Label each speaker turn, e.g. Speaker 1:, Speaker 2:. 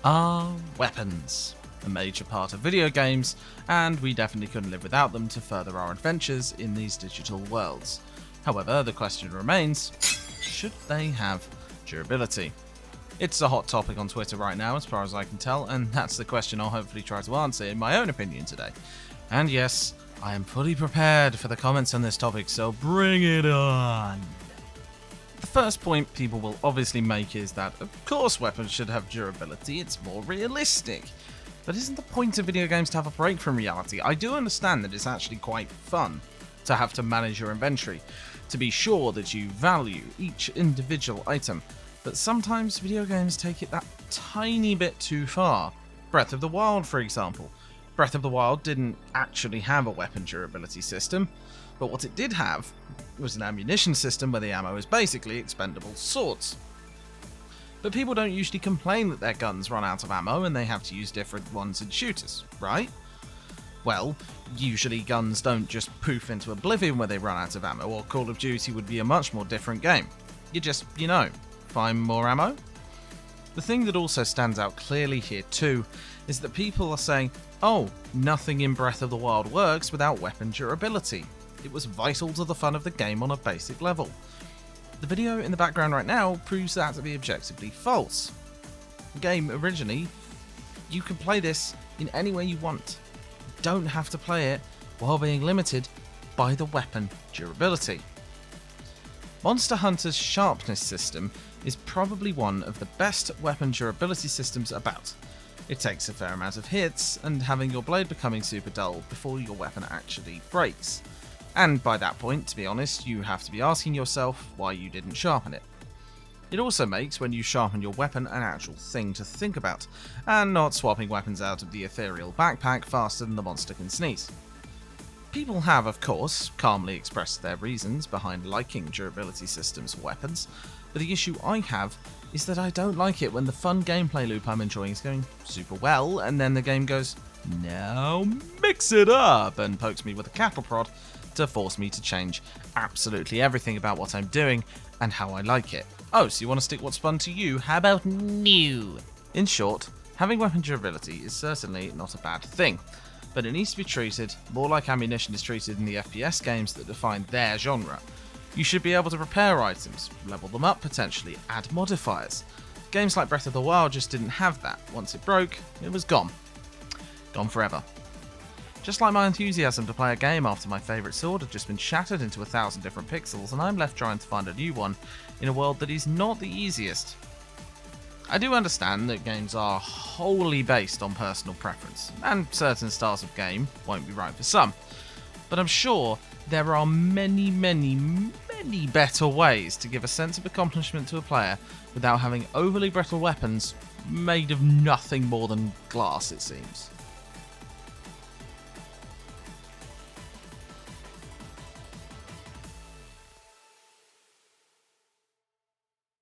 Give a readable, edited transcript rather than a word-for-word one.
Speaker 1: Are weapons a major part of video games, and we definitely couldn't live without them to further our adventures in these digital worlds. However, the question remains, should they have durability? It's a hot topic on Twitter right now, as far as I can tell, and that's the question I'll hopefully try to answer in my own opinion today. And yes, I am fully prepared for the comments on this topic, so bring it on! The first point people will obviously make is that, of course, weapons should have durability, it's more realistic. But isn't the point of video games to have a break from reality? I do understand that it's actually quite fun to have to manage your inventory, to be sure that you value each individual item, but sometimes video games take it that tiny bit too far. Breath of the Wild, for example. Breath of the Wild didn't actually have a weapon durability system, but what it did have was an ammunition system where the ammo is basically expendable swords. But people don't usually complain that their guns run out of ammo and they have to use different ones in shooters, right? Well, usually guns don't just poof into oblivion when they run out of ammo, or Call of Duty would be a much more different game. You just, find more ammo? The thing that also stands out clearly here too is that people are saying, oh, nothing in Breath of the Wild works without weapon durability. It was vital to the fun of the game on a basic level. The video in the background right now proves that to be objectively false. The game originally, you can play this in any way you want. You don't have to play it while being limited by the weapon durability. Monster Hunter's sharpness system is probably one of the best weapon durability systems about. It takes a fair amount of hits and having your blade becoming super dull before your weapon actually breaks. And by that point, to be honest, you have to be asking yourself why you didn't sharpen it. It also makes when you sharpen your weapon an actual thing to think about, and not swapping weapons out of the ethereal backpack faster than the monster can sneeze. People have, of course, calmly expressed their reasons behind liking durability systems for weapons, but the issue I have is that I don't like it when the fun gameplay loop I'm enjoying is going super well, and then the game goes, now mix it up, and pokes me with a cattle prod to force me to change absolutely everything about what I'm doing and how I like it. Oh, so you want to stick what's fun to you? How about new? In short, having weapon durability is certainly not a bad thing, but it needs to be treated more like ammunition is treated in the FPS games that define their genre. You should be able to repair items, level them up potentially, add modifiers. Games like Breath of the Wild just didn't have that. Once it broke, it was gone. Gone forever. Just like my enthusiasm to play a game after my favourite sword had just been shattered into 1,000 different pixels and I'm left trying to find a new one in a world that is not the easiest. I do understand that games are wholly based on personal preference, and certain styles of game won't be right for some, but I'm sure there are many better ways to give a sense of accomplishment to a player without having overly brittle weapons made of nothing more than glass, it seems.